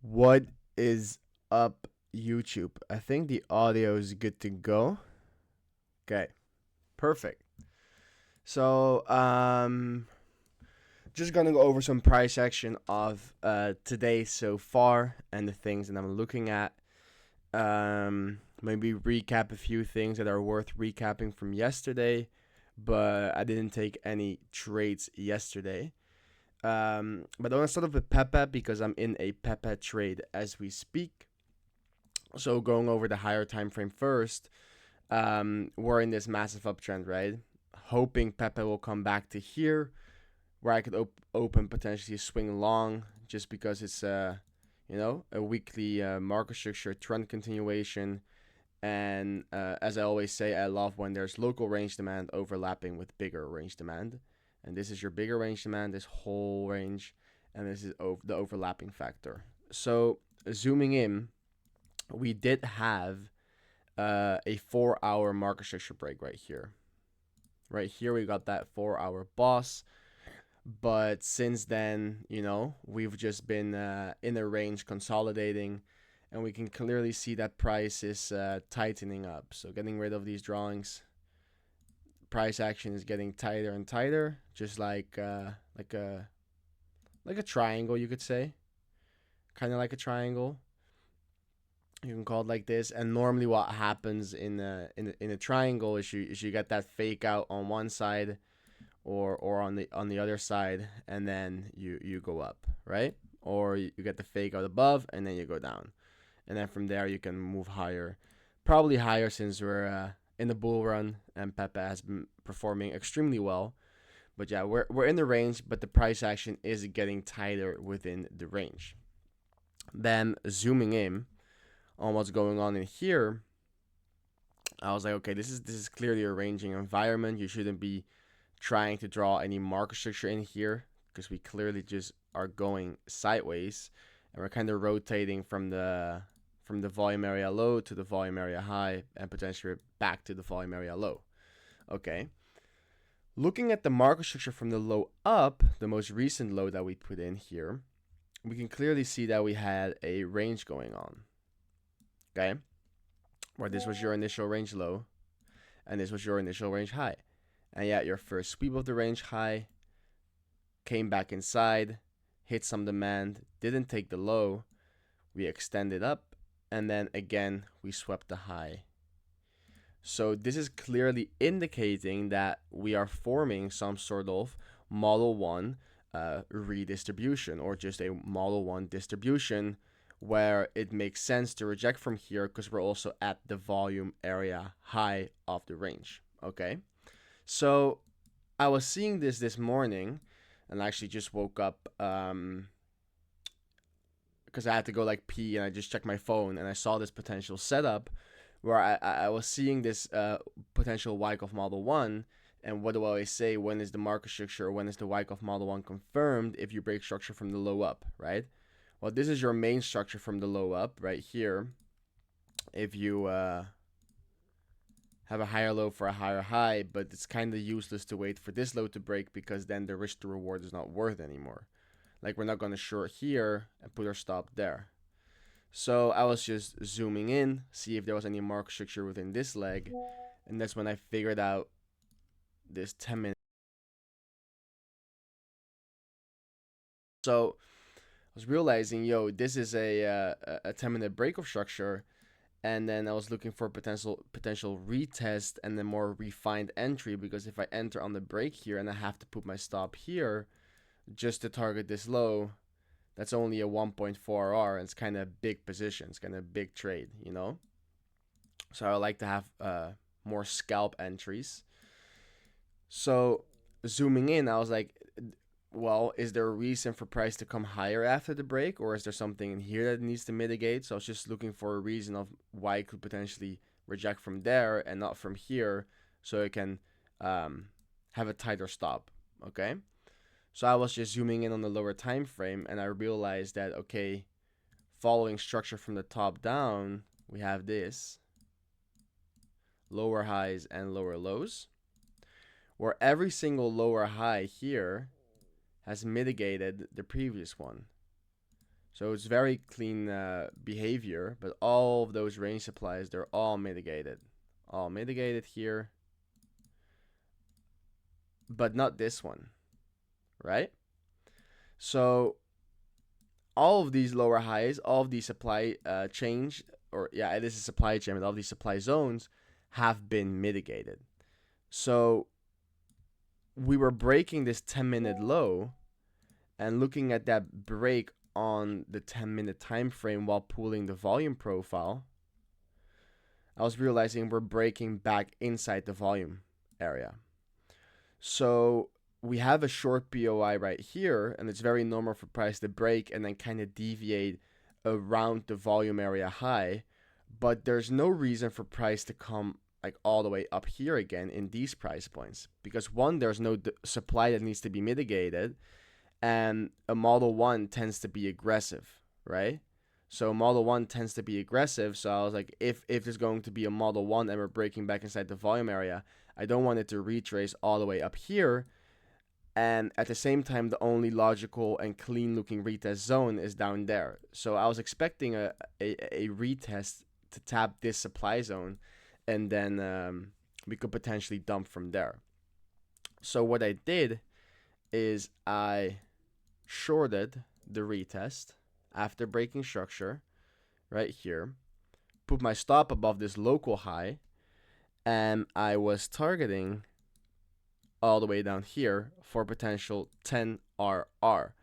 What is up, YouTube? I think the audio is good to go. Okay, perfect. So, just gonna go over some price action of today so far and the things that I'm looking at. Maybe recap a few things that are worth recapping from yesterday, but I didn't take any trades yesterday. But I want to start off with Pepe because I'm in a Pepe trade as we speak. So going over the higher time frame first, we're in this massive uptrend, right? Hoping Pepe will come back to here, where I could open potentially swing long, just because it's a weekly market structure trend continuation. And as I always say, I love when there's local range demand overlapping with bigger range demand. And this is your bigger range demand, this whole range, and this is the overlapping factor. So zooming in, we did have a 4 hour market structure break right here. Right here, we got that 4 hour boss. But since then, we've just been in a range consolidating, and we can clearly see that price is tightening up. So getting rid of these drawings, price action is getting tighter and tighter, just like a triangle, you could say, kind of like a triangle. You can call it like this. And normally, what happens in a triangle is you get that fake out on one side, or on the other side, and then you go up, right? Or you get the fake out above, and then you go down, and then from there you can move higher, probably higher, since we're in the bull run and Pepe has been performing extremely well. But yeah, we're in the range, but the price action is getting tighter within the range. Then zooming in on what's going on in here, I was like, okay, this is clearly a ranging environment. You shouldn't be trying to draw any market structure in here, because we clearly just are going sideways, and we're kind of rotating from the volume area low to the volume area high, and potentially back to the volume area low. Okay. Looking at the market structure from the low up, the most recent low that we put in here, we can clearly see that we had a range going on. Okay. Where this was your initial range low, and this was your initial range high. And yet your first sweep of the range high came back inside, hit some demand, didn't take the low, we extended up, and then again we swept the high. So this is clearly indicating that we are forming some sort of model 1 redistribution, or just a model 1 distribution, where it makes sense to reject from here because we're also at the volume area high of the range. Okay, so I was seeing this morning, and I actually just woke up because I had to go like pee, and I just checked my phone, and I saw this potential setup where I was seeing this potential Wyckoff Model 1. And what do I always say? When is the market structure, or when is the Wyckoff Model 1 confirmed? If you break structure from the low up, right? Well, this is your main structure from the low up right here. If you have a higher low for a higher high, but it's kind of useless to wait for this low to break, because then the risk to reward is not worth anymore. Like, we're not going to short here and put our stop there. So I was just zooming in, see if there was any market structure within this leg, and that's when I figured out this 10-minute. So I was realizing, this is a 10-minute break of structure, and then I was looking for potential retest and then more refined entry, because if I enter on the break here and I have to put my stop here just to target this low, that's only a 1.4 R, and it's kind of big position. It's kind of big trade. So I like to have more scalp entries. So zooming in, I was like, well, is there a reason for price to come higher after the break, or is there something in here that needs to mitigate? So I was just looking for a reason of why it could potentially reject from there and not from here, so it can have a tighter stop. Okay. So I was just zooming in on the lower time frame, and I realized that, okay, following structure from the top down, we have this lower highs and lower lows, where every single lower high here has mitigated the previous one. So it's very clean behavior, but all of those range supplies, they're all mitigated. All mitigated here, but not this one, right? So all of these lower highs, all of these supply change, or yeah, this is supply chain, but all of these supply zones have been mitigated. So we were breaking this 10-minute low and looking at that break on the 10-minute time frame while pulling the volume profile, I was realizing we're breaking back inside the volume area. So we have a short POI right here, and it's very normal for price to break and then kind of deviate around the volume area high, but there's no reason for price to come like all the way up here again in these price points, because one, there's no supply that needs to be mitigated, and a Model 1 tends to be aggressive, right? So Model 1 tends to be aggressive, so I was like, if there's going to be a Model 1 and we're breaking back inside the volume area, I don't want it to retrace all the way up here. And at the same time, the only logical and clean looking retest zone is down there. So I was expecting a retest to tap this supply zone, and then we could potentially dump from there. So what I did is I shorted the retest after breaking structure right here, put my stop above this local high, and I was targeting all the way down here for potential 10 RR.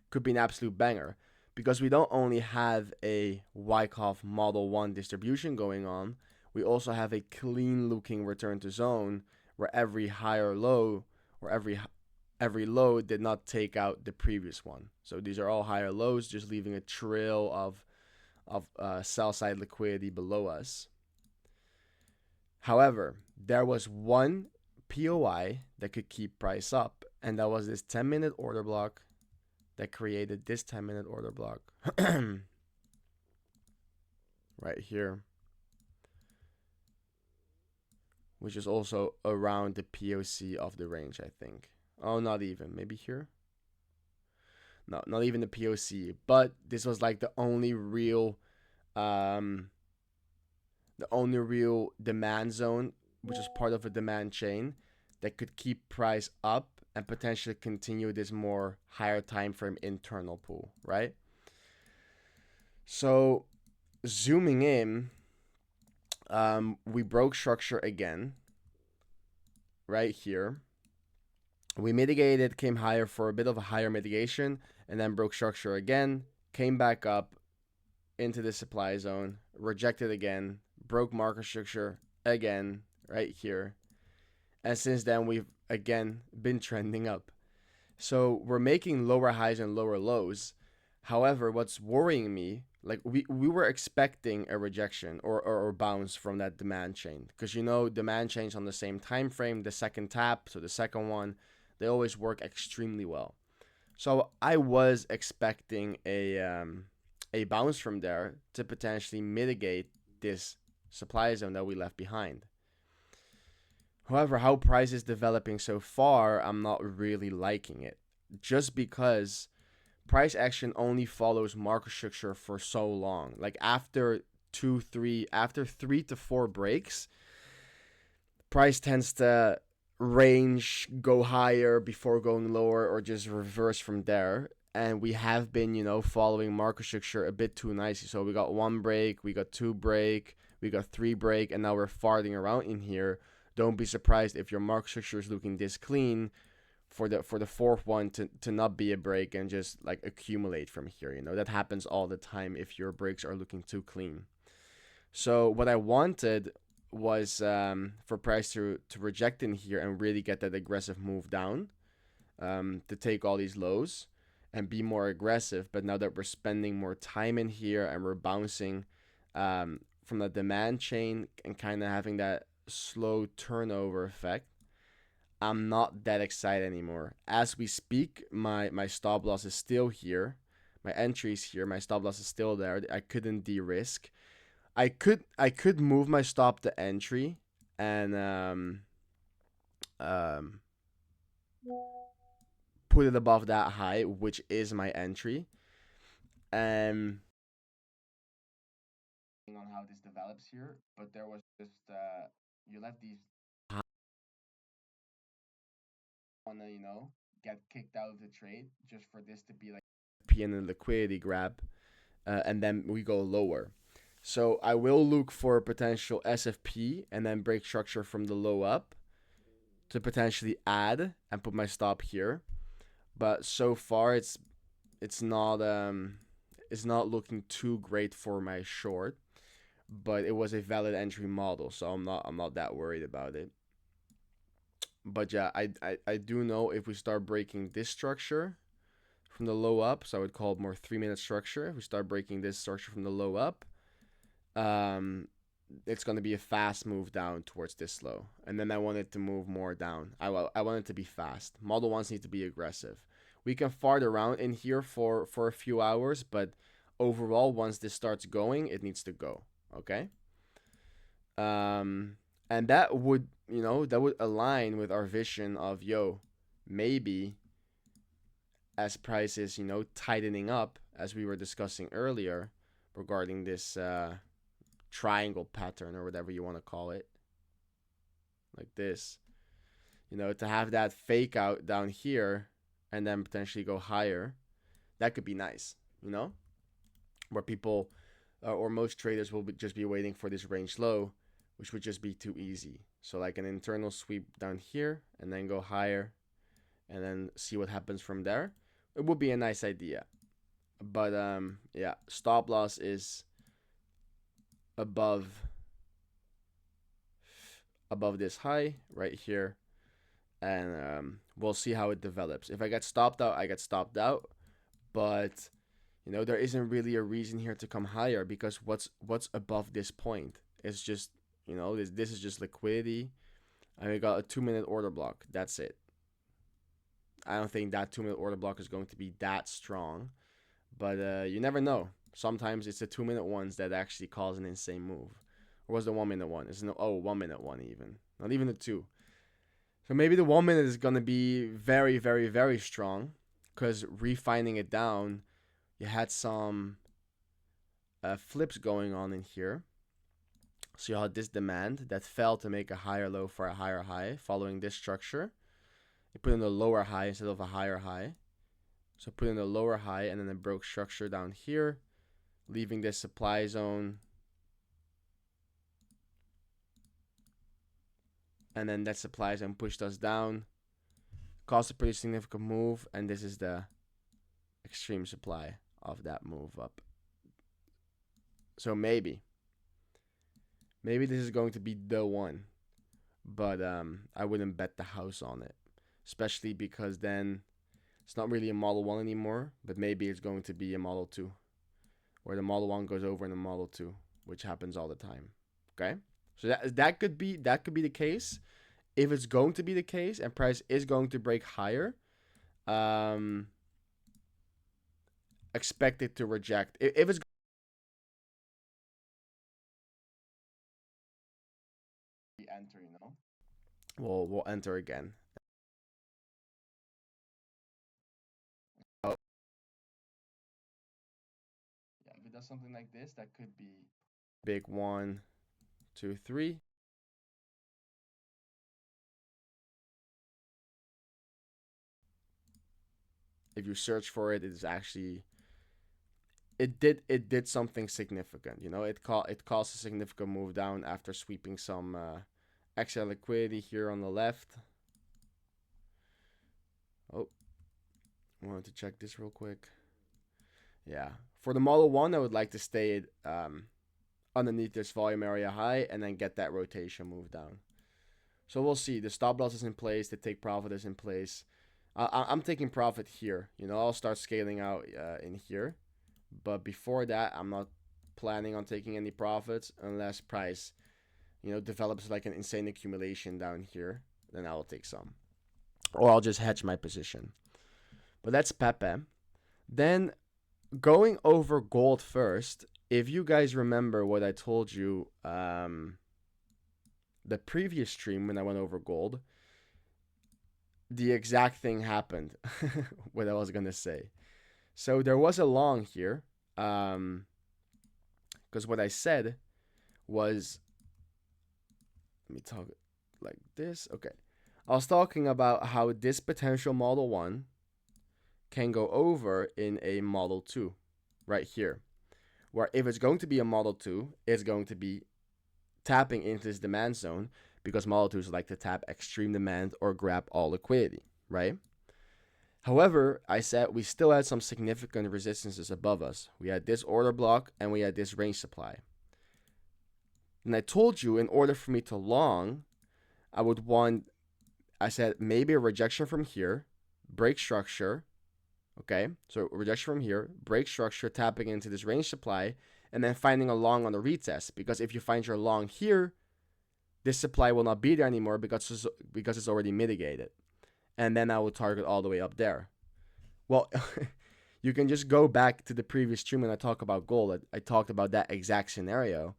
Could be an absolute banger, because we don't only have a Wyckoff Model 1 distribution going on, we also have a clean looking return to zone where every high or low, or every low did not take out the previous one. So these are all higher lows, just leaving a trail of sell side liquidity below us. However, there was one POI that could keep price up, and that was this 10-minute order block that created this 10-minute order block right here, which is also around the POC of the range, I think. Oh, not even. Maybe here? No, not even the POC. But this was like the only real demand zone, which is part of a demand chain that could keep price up and potentially continue this more higher time frame internal pool, right? So zooming in, we broke structure again right here. We mitigated, came higher for a bit of a higher mitigation, and then broke structure again, came back up into the supply zone, rejected again, broke market structure again right here. And since then, we've again been trending up. So we're making lower highs and lower lows. However, what's worrying me, like we were expecting a rejection or bounce from that demand chain, because demand chains on the same time frame, the second tap, so the second one, they always work extremely well. So I was expecting a bounce from there to potentially mitigate this supply zone that we left behind. However, how price is developing so far, I'm not really liking it, just because price action only follows market structure for so long. Like after 3 to 4 breaks, price tends to range, go higher before going lower, or just reverse from there. And we have been, following market structure a bit too nicely. So we got 1 break, we got 2 break, we got 3 break, and now we're farting around in here. Don't be surprised if your market structure is looking this clean for the fourth one to not be a break and just like accumulate from here. That happens all the time if your breaks are looking too clean. So what I wanted was for price to reject in here and really get that aggressive move down, to take all these lows and be more aggressive. But now that we're spending more time in here and we're bouncing from the demand chain and kind of having that slow turnover effect, I'm not that excited anymore. As we speak, my stop loss is still here. My entry's here. My stop loss is still there. I couldn't de-risk. I could move my stop to entry and put it above that high, which is my entry. And on how this develops here, but there was just you let these wanna get kicked out of the trade just for this to be like P and a liquidity grab, and then we go lower. So I will look for a potential SFP and then break structure from the low up to potentially add and put my stop here. But so far it's not looking too great for my short, but it was a valid entry model, so I'm not that worried about it. But yeah, I do know if we start breaking this structure from the low up, so I would call it more 3-minute structure. If we start breaking this structure from the low up, it's going to be a fast move down towards this low, and then I want it to move more down. I want it to be fast. Model ones need to be aggressive. We can fart around in here for a few hours, but overall, once this starts going, it needs to go. Okay. And that would align with our vision of maybe as prices tightening up, as we were discussing earlier regarding this triangle pattern or whatever you want to call it, like this, to have that fake out down here and then potentially go higher. That could be nice, where people or most traders will just be waiting for this range low, which would just be too easy. So like an internal sweep down here and then go higher and then see what happens from there. It would be a nice idea. But yeah, stop loss is above this high right here, and we'll see how it develops. If I get stopped out, I get stopped out, but there isn't really a reason here to come higher, because what's above this point is just this is just liquidity, and we got a 2-minute order block. That's it. I don't think that 2-minute order block is going to be that strong, but you never know. Sometimes it's the 2-minute ones that actually cause an insane move. Or was the 1-minute one? It's no 1-minute one even. Not even the 2. So maybe the 1-minute is gonna be very, very, very strong, because refining it down, you had some flips going on in here. So you had this demand that fell to make a higher low for a higher high following this structure. You put in a lower high instead of a higher high. So put in a lower high and then it broke structure down here, leaving this supply zone. And then that supply zone pushed us down, caused a pretty significant move, and this is the extreme supply of that move up. So maybe this is going to be the one, but I wouldn't bet the house on it, especially because then it's not really a Model 1 anymore, but maybe it's going to be a Model 2, where the Model 1 goes over in the Model 2, which happens all the time. Okay, so that could be the case. If it's going to be the case and price is going to break higher, expect it to reject. If it's enter, we'll enter again. Oh. Yeah, if it does something like this, that could be big 1, 2, 3. If you search for it, it's actually it did something significant. It caused a significant move down after sweeping some extra liquidity here on the left. Oh, I wanted to check this real quick. Yeah, for the Model 1, I would like to stay underneath this volume area high and then get that rotation move down. So we'll see. The stop loss is in place. The take profit is in place. I'm taking profit here. I'll start scaling out in here. But before that, I'm not planning on taking any profits unless price, develops like an insane accumulation down here. Then I will take some. Or I'll just hedge my position. But that's Pepe. Then going over gold first. If you guys remember what I told you the previous stream when I went over gold, the exact thing happened what I was going to say. So there was a long here, because what I said was, let me talk like this. Okay. I was talking about how this potential Model 1 can go over in a Model 2 right here. Where if it's going to be a Model 2, it's going to be tapping into this demand zone because Model 2s like to tap extreme demand or grab all liquidity, right? However, I said we still had some significant resistances above us. We had this order block and we had this range supply. And I told you in order for me to long, I said maybe a rejection from here, break structure, okay? So rejection from here, break structure, tapping into this range supply, and then finding a long on the retest. Because if you find your long here, this supply will not be there anymore because it's already mitigated. And then I will target all the way up there. Well, you can just go back to the previous stream when I talk about gold. I talked about that exact scenario.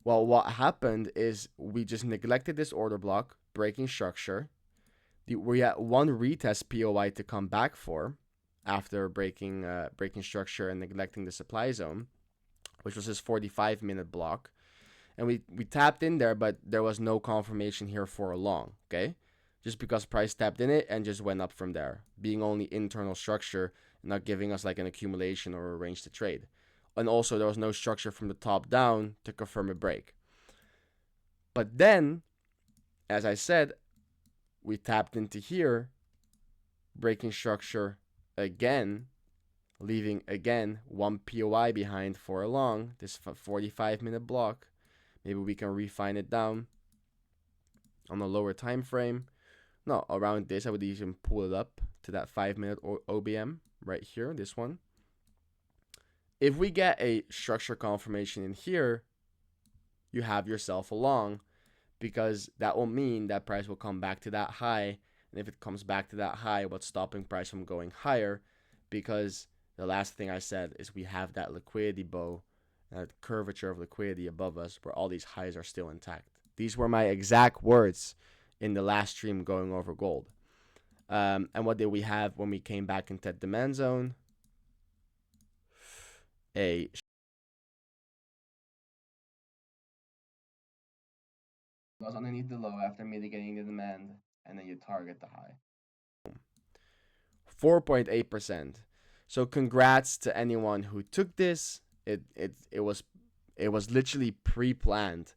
Well, what happened is we just neglected this order block, breaking structure. We had one retest POI to come back for after breaking structure and neglecting the supply zone, which was this 45-minute block. And we tapped in there, but there was no confirmation here for a long, okay? Just because price tapped in it and just went up from there, being only internal structure, not giving us like an accumulation or a range to trade. And also there was no structure from the top down to confirm a break. But then, as I said, we tapped into here, breaking structure again, leaving again one POI behind for a long, this 45-minute block. Maybe we can refine it down on a lower time frame. No, around this, I would even pull it up to that 5-minute OBM right here, this one. If we get a structure confirmation in here, you have yourself a long, because that will mean that price will come back to that high. And if it comes back to that high, what's stopping price from going higher? Because the last thing I said is we have that liquidity bow, that curvature of liquidity above us where all these highs are still intact. These were my exact words in the last stream going over gold. And what did we have when we came back into that demand zone? A goes underneath the low after mitigating the demand, and then you target the high. 4.8%. So congrats to anyone who took this. It was literally pre-planned,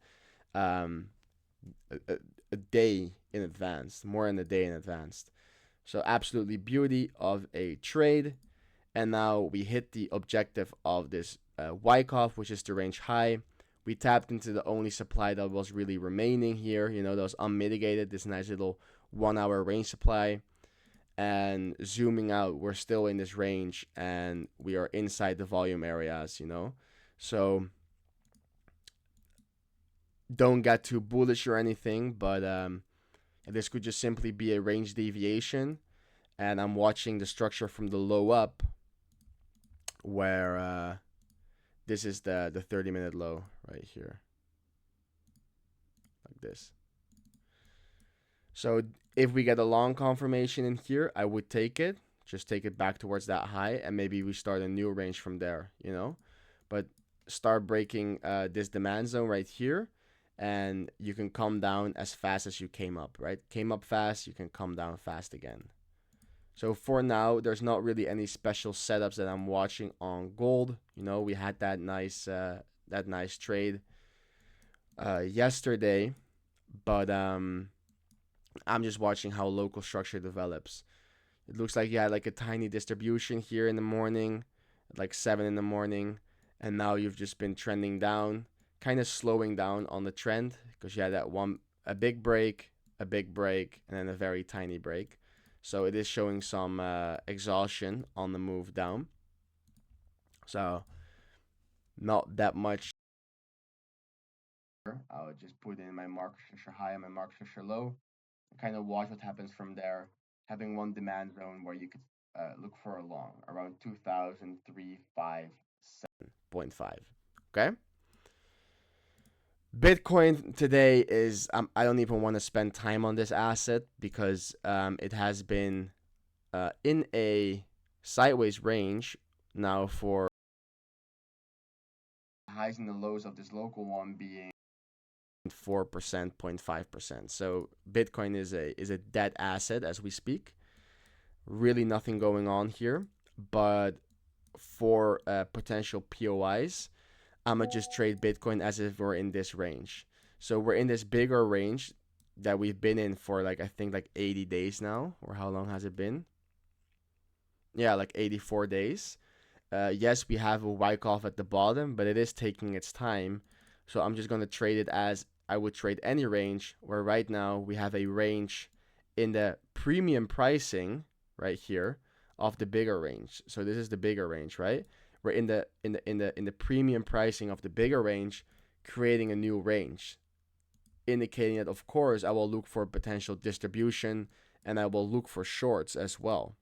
a day in advance, more than a day in advance. So absolutely beauty of a trade. And now we hit the objective of this Wyckoff, which is the range high. We tapped into the only supply that was really remaining here, that was unmitigated, this nice little 1 hour range supply. And zooming out, we're still in this range and we are inside the volume areas, So don't get too bullish or anything, but this could just simply be a range deviation. And I'm watching the structure from the low up, where this is the 30-minute low right here, like this. So if we get a long confirmation in here, I would take it, just take it back towards that high, and maybe we start a new range from there, But start breaking this demand zone right here, and you can come down as fast as you came up, right? Came up fast, you can come down fast again. So for now, there's not really any special setups that I'm watching on gold. We had that nice trade yesterday, but I'm just watching how local structure develops. It looks like you had like a tiny distribution here in the morning, like 7 in the morning, and now you've just been trending down, kind of slowing down on the trend because you had a big break, and then a very tiny break. So it is showing some exhaustion on the move down. So not that much. I'll just put in my market structure high and my market structure low. Kind of watch what happens from there. Having one demand zone where you could look for a long around 2003.57.5. Okay. Bitcoin today is I don't even want to spend time on this asset because it has been in a sideways range now for highs and the lows of this local one being 4%, 0.5%. So Bitcoin is a dead asset as we speak. Really nothing going on here. But for potential POIs, I'm gonna just trade Bitcoin as if we're in this range. So we're in this bigger range that we've been in for like, I think like 80 days now, or how long has it been? Yeah, like 84 days. Yes, we have a Wyckoff at the bottom, but it is taking its time. So I'm just going to trade it as I would trade any range, where right now we have a range in the premium pricing right here of the bigger range. So this is the bigger range, right? We're in the premium pricing of the bigger range, creating a new range, indicating that of course I will look for potential distribution and I will look for shorts as well.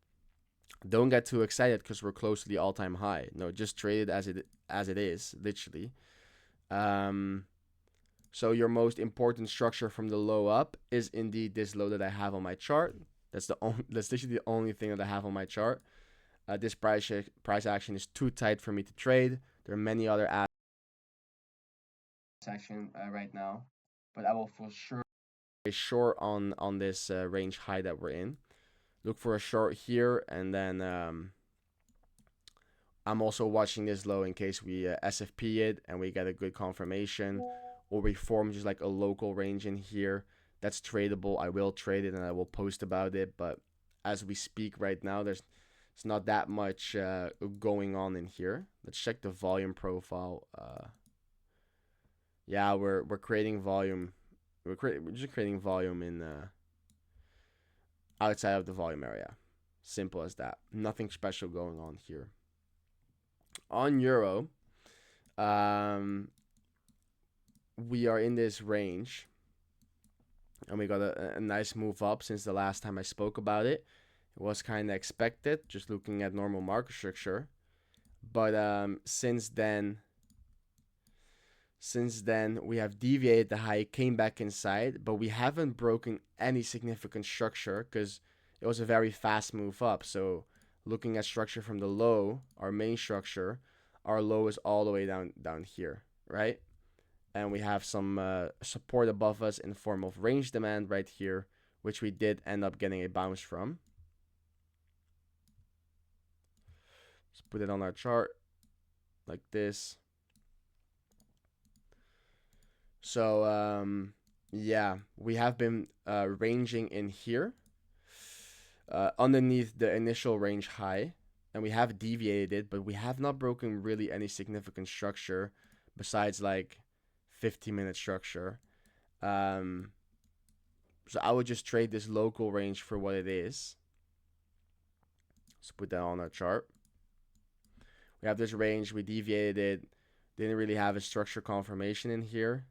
Don't get too excited because we're close to the all-time high. No, just trade it as it is, literally. So your most important structure from the low up is indeed this low that I have on my chart. That's literally the only thing that I have on my chart. This price action is too tight for me to trade. There are many other section right now, but I will for sure be short on this range high that we're in. Look for a short here, and then I'm also watching this low in case we SFP it and we get a good confirmation, or we form just like a local range in here that's tradable. I will trade it and I will post about it, but as we speak right now, it's not that much going on in here. Let's check the volume profile. Yeah, we're creating volume. We're just creating volume in outside of the volume area. Simple as that. Nothing special going on here. On Euro, we are in this range, and we got a nice move up since the last time I spoke about it. It was kind of expected, just looking at normal market structure. But since then we have deviated the high, came back inside, but we haven't broken any significant structure because it was a very fast move up. So looking at structure from the low, our main structure, our low is all the way down here, right? And we have some support above us in form of range demand right here, which we did end up getting a bounce from. Let's put it on our chart like this. So yeah, we have been ranging in here underneath the initial range high, and we have deviated it, but we have not broken really any significant structure besides like 15-minute structure. So I would just trade this local range for what it is. Let's put that on our chart. We have this range, we deviated it, didn't really have a structure confirmation in here,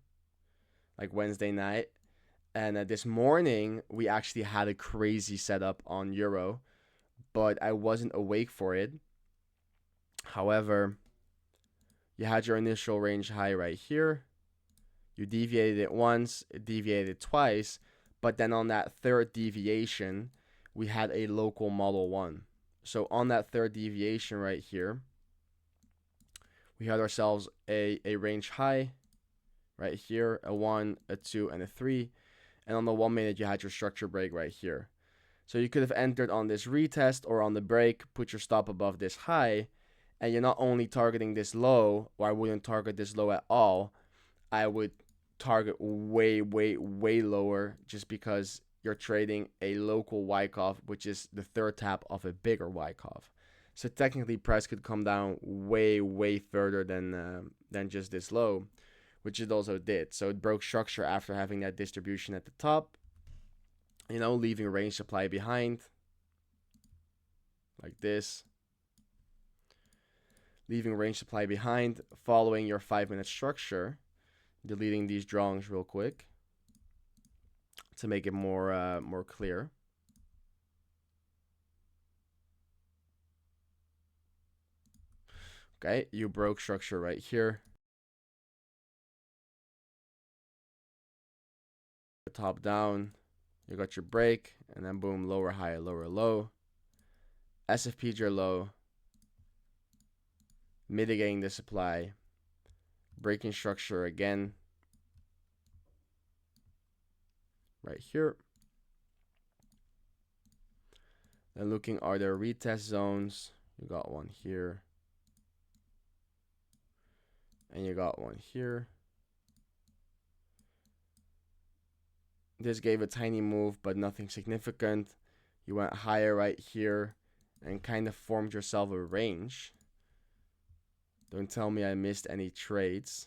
like Wednesday night. And this morning, we actually had a crazy setup on Euro, but I wasn't awake for it. However, you had your initial range high right here. You deviated it once, it deviated twice, but then on that third deviation, we had a local model 1. So on that third deviation right here, we had ourselves a range high right here, a 1, a 2, and a 3. And on the 1 minute, you had your structure break right here. So you could have entered on this retest or on the break, put your stop above this high, and you're not only targeting this low, or I wouldn't target this low at all, I would target way, way, way lower just because you're trading a local Wyckoff, which is the third tap of a bigger Wyckoff. So technically, price could come down way, way further than just this low, which it also did. So it broke structure after having that distribution at the top, you know, leaving range supply behind, like this. Leaving range supply behind, following your 5-minute structure, deleting these drawings real quick to make it more clear. Okay, you broke structure right here. Top down, you got your break, and then boom, lower high, lower low. SFP'd your low, mitigating the supply. breaking structure again right here. And looking, are there retest zones? You got one here. And you got one here. This gave a tiny move, but nothing significant. You went higher right here and kind of formed yourself a range. Don't tell me I missed any trades.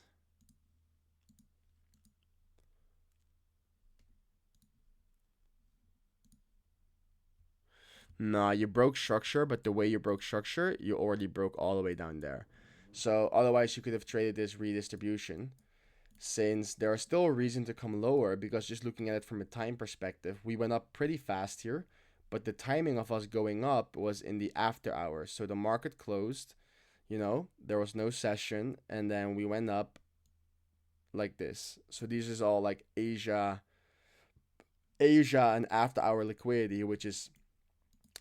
Nah, you broke structure, but the way you broke structure, you already broke all the way down there. So otherwise you could have traded this redistribution, since there are still a reason to come lower, because just looking at it from a time perspective, we went up pretty fast here, but the timing of us going up was in the after hours. So the market closed, you know, there was no session, and then we went up like this. So these is all like Asia and after hour liquidity, which is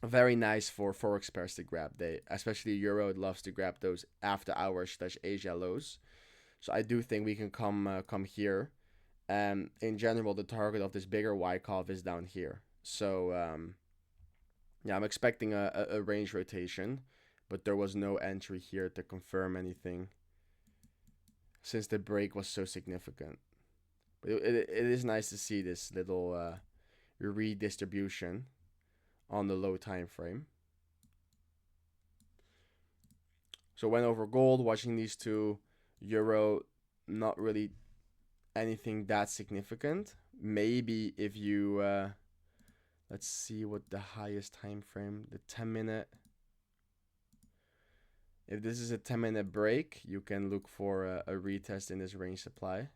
very nice for forex pairs to grab. They, especially Euro, loves to grab those after hours / Asia lows. So I do think we can come here. In general, the target of this bigger Wyckoff is down here. So yeah, I'm expecting a range rotation, but there was no entry here to confirm anything since the break was so significant. But it is nice to see this little redistribution on the low time frame. So went over gold, watching these two. Euro, not really anything that significant. Maybe if you let's see what the highest time frame, the 10-minute. If this is a 10-minute break, you can look for a retest in this range supply.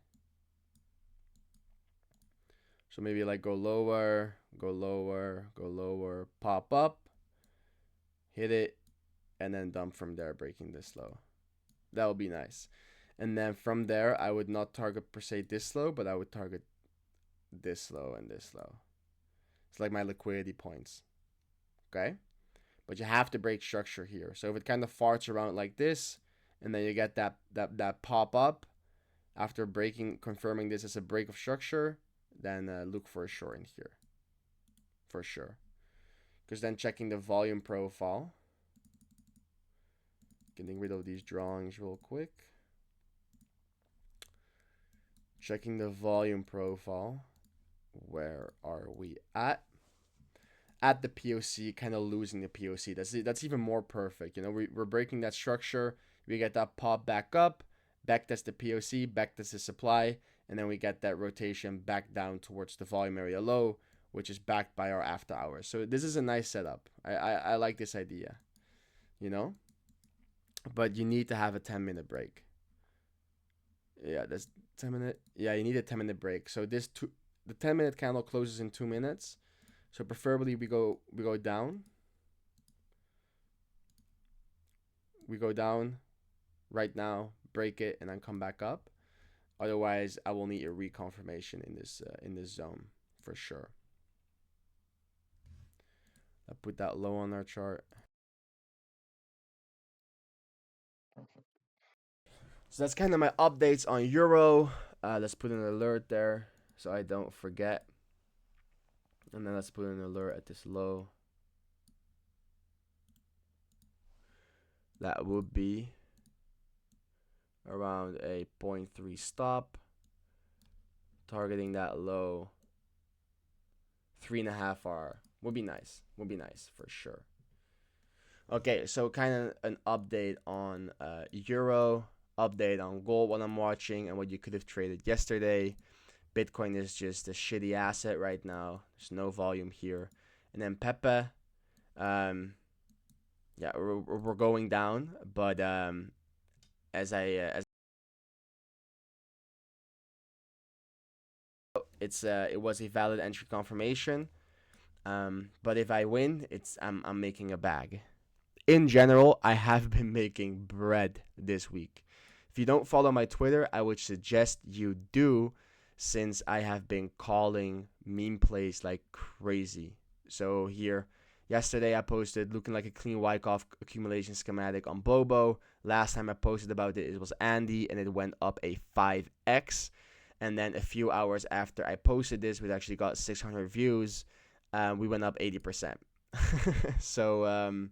So maybe like go lower, go lower, go lower, pop up, hit it, and then dump from there, breaking this low. That would be nice. And then from there, I would not target per se this low, but I would target this low and this low. It's like my liquidity points. Okay? But you have to break structure here. So if it kind of farts around like this, and then you get that pop up after breaking, confirming this as a break of structure, then look for a short in here. For sure. Because then checking the volume profile. Getting rid of these drawings real quick. Checking the volume profile. Where are we at? At the POC, kind of losing the POC. That's even more perfect. You know, we're breaking that structure. We get that pop back up. Backtest the POC. Backtest the supply. And then we get that rotation back down towards the volume area low, which is backed by our after hours. So this is a nice setup. I like this idea. You know? But you need to have a 10-minute break. Yeah, that's 10-minute. Yeah, you need a 10-minute break. So the 10-minute candle closes in 2 minutes. So preferably we go down. We go down right now, break it, and then come back up. Otherwise, I will need a reconfirmation in this zone for sure. I put that low on our chart. So that's kind of my updates on Euro. Let's put an alert there so I don't forget. And then let's put an alert at this low. That would be around a 0.3 stop. Targeting that low. 3.5 hour would be nice. Would be nice for sure. Okay, so kind of an update on Euro. Update on gold, what I'm watching, and what you could have traded yesterday. Bitcoin is just a shitty asset right now. There's no volume here. And then Pepe, yeah, we're going down, but as it was a valid entry confirmation. But if I win, I'm making a bag. In general, I have been making bread this week. If you don't follow my Twitter, I would suggest you do, since I have been calling meme plays like crazy. So here, Yesterday I posted looking like a clean Wyckoff accumulation schematic on Bobo. Last time I posted about it was Andy, and it went up a 5x. And then a few hours after I posted this, we actually got 600 views. We went up 80%. So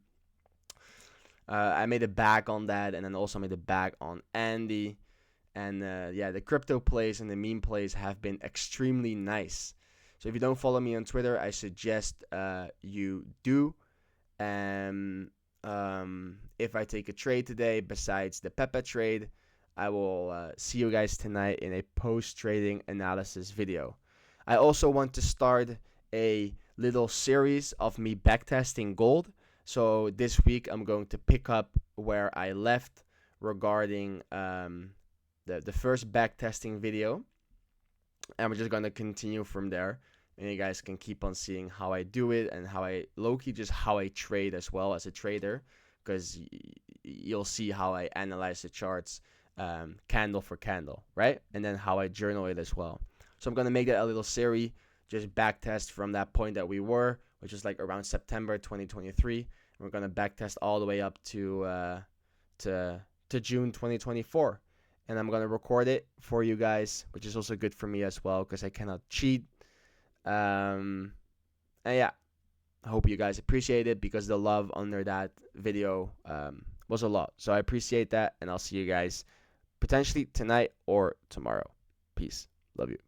I made it back on that, and then also made it back on Andy. And yeah, the crypto plays and the meme plays have been extremely nice. So if you don't follow me on Twitter, I suggest you do. And if I take a trade today, besides the Pepe trade, I will see you guys tonight in a post-trading analysis video. I also want to start a little series of me backtesting gold. So this week I'm going to pick up where I left regarding the first backtesting video. And we're just going to continue from there. And you guys can keep on seeing how I do it and how I, low-key, just how I trade as well as a trader. Because you'll see how I analyze the charts candle for candle, right? And then how I journal it as well. So I'm going to make that a little series, just backtest from that point that we were, which is like around September 2023. And we're going to backtest all the way up to June 2024. And I'm going to record it for you guys, which is also good for me as well because I cannot cheat. And yeah, I hope you guys appreciate it because the love under that video was a lot. So I appreciate that, and I'll see you guys potentially tonight or tomorrow. Peace. Love you.